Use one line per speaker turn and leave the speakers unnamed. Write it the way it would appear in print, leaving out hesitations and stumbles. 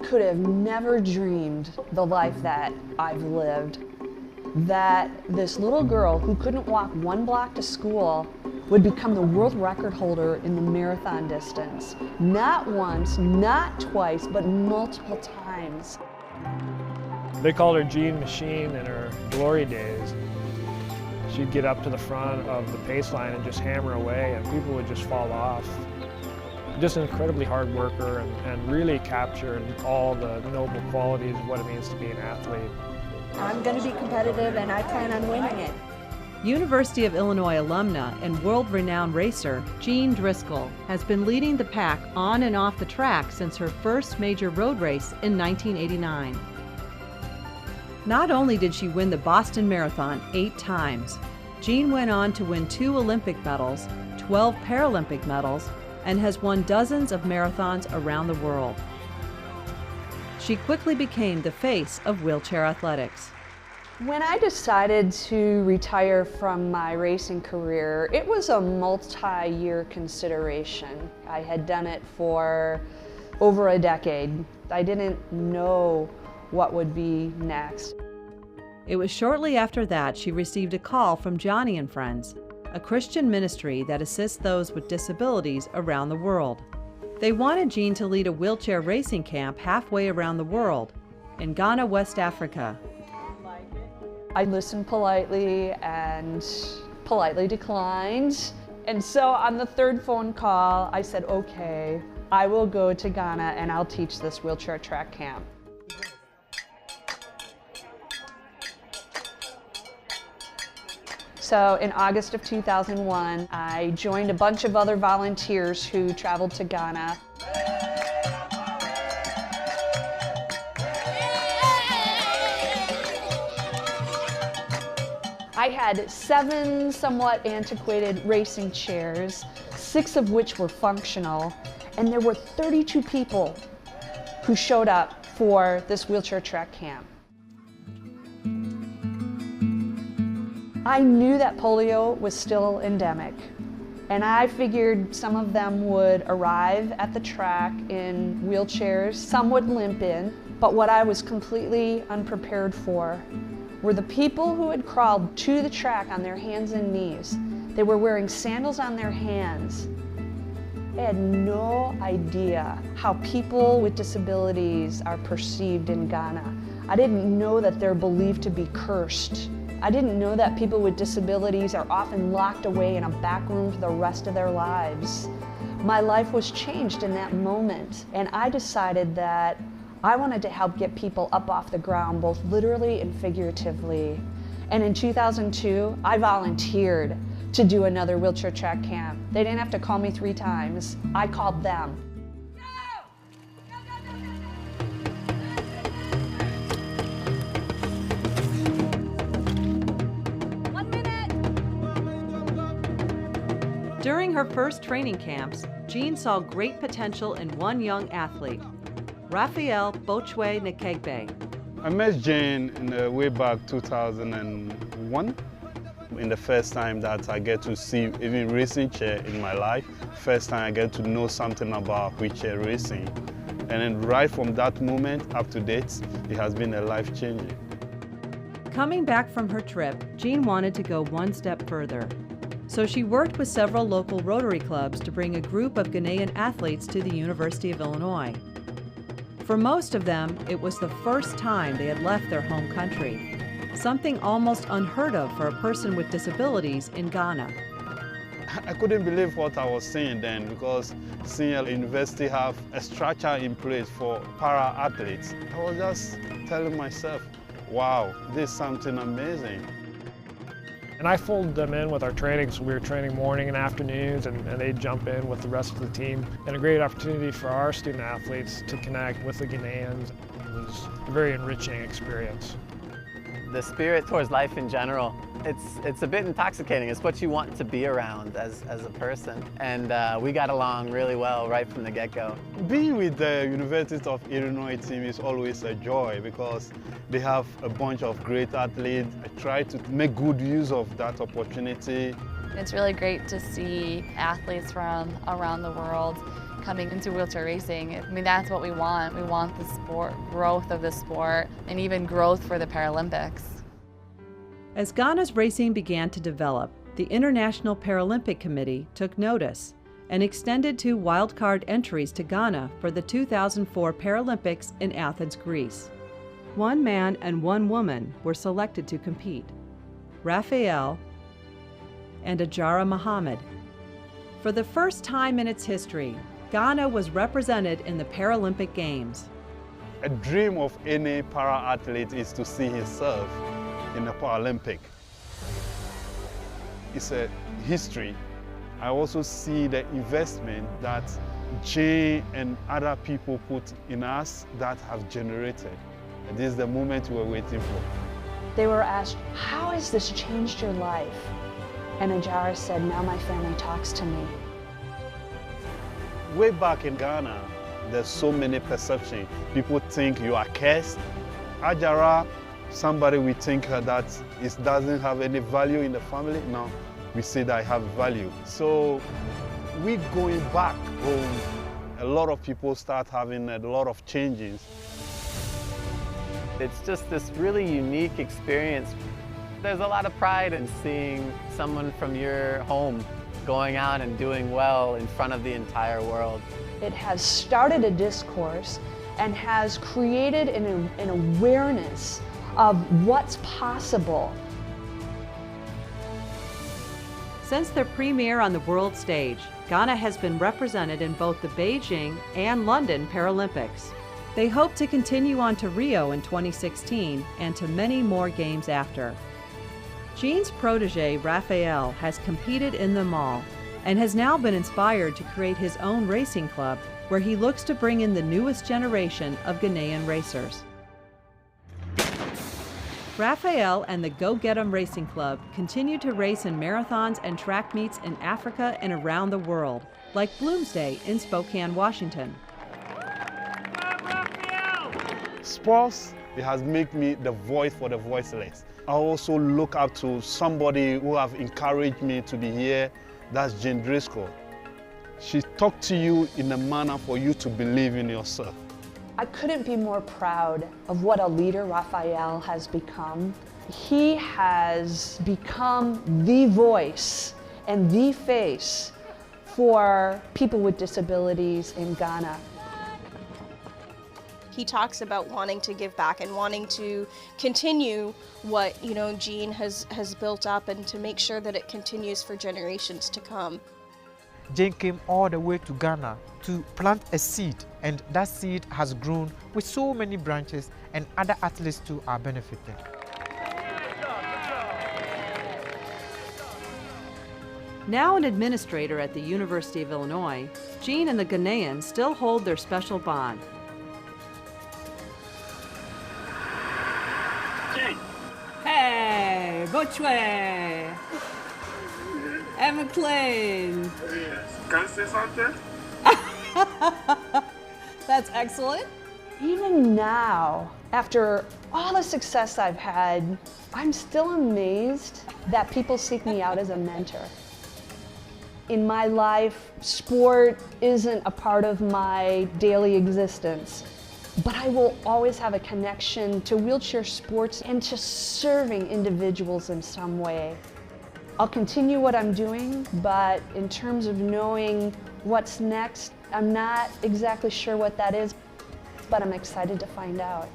could have never dreamed the life that I've lived, that this little girl who couldn't walk 1 block to school would become the world record holder in the marathon distance. Not once, not twice, but multiple times.
They called her Jean Machine in her glory days. She'd get up to the front of the pace line and just hammer away, and people would just fall off. Just an incredibly hard worker and really captured all the noble qualities of what it means to be an athlete.
I'm going to be competitive and I plan on winning it.
University of Illinois alumna and world-renowned racer Jean Driscoll has been leading the pack on and off the track since her first major road race in 1989. Not only did she win the Boston Marathon 8 times, Jean went on to win 2 Olympic medals, 12 Paralympic medals, and has won dozens of marathons around the world. She quickly became the face of wheelchair athletics.
When I decided to retire from my racing career, it was a multi-year consideration. I had done it for over a decade. I didn't know what would be next.
It was shortly after that she received a call from Johnny and Friends, a Christian ministry that assists those with disabilities around the world. They wanted Jean to lead a wheelchair racing camp halfway around the world, in Ghana, West Africa.
I listened politely and politely declined. And so on the 3rd phone call, I said, okay, I will go to Ghana and I'll teach this wheelchair track camp. So in August of 2001, I joined a bunch of other volunteers who traveled to Ghana. I had 7 somewhat antiquated racing chairs, 6 of which were functional, and there were 32 people who showed up for this wheelchair track camp. I knew that polio was still endemic, and I figured some of them would arrive at the track in wheelchairs, some would limp in, but what I was completely unprepared for were the people who had crawled to the track on their hands and knees. They were wearing sandals on their hands. I had no idea how people with disabilities are perceived in Ghana. I didn't know that they're believed to be cursed. I didn't know that people with disabilities are often locked away in a back room for the rest of their lives. My life was changed in that moment, and I decided that I wanted to help get people up off the ground, both literally and figuratively. And in 2002, I volunteered to do another wheelchair track camp. They didn't have to call me 3 times. I called them.
During her first training camps, Jean saw great potential in one young athlete, Raphael Bochwe Nkegbe.
I met Jane in the way back 2001. In the first time that I get to see even racing chair in my life, first time I get to know something about wheelchair racing. And then right from that moment up to date, it has been a life-changing.
Coming back from her trip, Jean wanted to go one step further. So she worked with several local Rotary clubs to bring a group of Ghanaian athletes to the University of Illinois. For most of them, it was the first time they had left their home country, something almost unheard of for a person with disabilities in Ghana.
I couldn't believe what I was seeing then, because seeing a university have a structure in place for para-athletes, I was just telling myself, wow, this is something amazing.
And I folded them in with our training, so we were training morning and afternoons, and they'd jump in with the rest of the team. And a great opportunity for our student athletes to connect with the Ghanaians. It was a very enriching experience.
The spirit towards life in general, it's a bit intoxicating. It's what you want to be around as a person. And we got along really well right from the get-go.
Being with the University of Illinois team is always a joy because they have a bunch of great athletes. I try to make good use of that opportunity.
It's really great to see athletes from around the world coming into wheelchair racing. I mean, that's what we want. We want the sport, growth of the sport, and even growth for the Paralympics.
As Ghana's racing began to develop, the International Paralympic Committee took notice and extended 2 wildcard entries to Ghana for the 2004 Paralympics in Athens, Greece. 1 man and 1 woman were selected to compete, Raphael and Ajara Muhammad. For the first time in its history, Ghana was represented in the Paralympic Games.
A dream of any para-athlete is to see himself in the Paralympic. It's a history. I also see the investment that Jane and other people put in us that have generated. And this is the moment we're waiting for.
They were asked, how has this changed your life? And Ajara said, now my family talks to me.
Way back in Ghana, there's so many perceptions. People think you are cursed. Ajara, somebody we think that it doesn't have any value in the family. No, we say that I have value. So we going back home, a lot of people start having a lot of changes.
It's just this really unique experience. There's a lot of pride in seeing someone from your home going out and doing well in front of the entire world.
It has started a discourse and has created an awareness of what's possible.
Since their premiere on the world stage, Ghana has been represented in both the Beijing and London Paralympics. They hope to continue on to Rio in 2016 and to many more games after. Jean's protege, Raphael, has competed in them all and has now been inspired to create his own racing club where he looks to bring in the newest generation of Ghanaian racers. Raphael and the Go Get 'em Racing Club continue to race in marathons and track meets in Africa and around the world, like Bloomsday in Spokane, Washington.
Sports, it has made me the voice for the voiceless. I also look up to somebody who have encouraged me to be here. That's Jane Driscoll. She talked to you in a manner for you to believe in yourself.
I couldn't be more proud of what a leader Raphael has become. He has become the voice and the face for people with disabilities in Ghana.
He talks about wanting to give back and wanting to continue what, Jean has built up and to make sure that it continues for generations to come.
Jane came all the way to Ghana to plant a seed, and that seed has grown with so many branches, and other athletes too are benefiting.
Now an administrator at the University of Illinois, Jean and the Ghanaians still hold their special bond.
Hey, which way? McLean.
Yes. Can I say something?
That's excellent.
Even now, after all the success I've had, I'm still amazed that people seek me out as a mentor. In my life, sport isn't a part of my daily existence, but I will always have a connection to wheelchair sports and to serving individuals in some way. I'll continue what I'm doing, but in terms of knowing what's next, I'm not exactly sure what that is, but I'm excited to find out.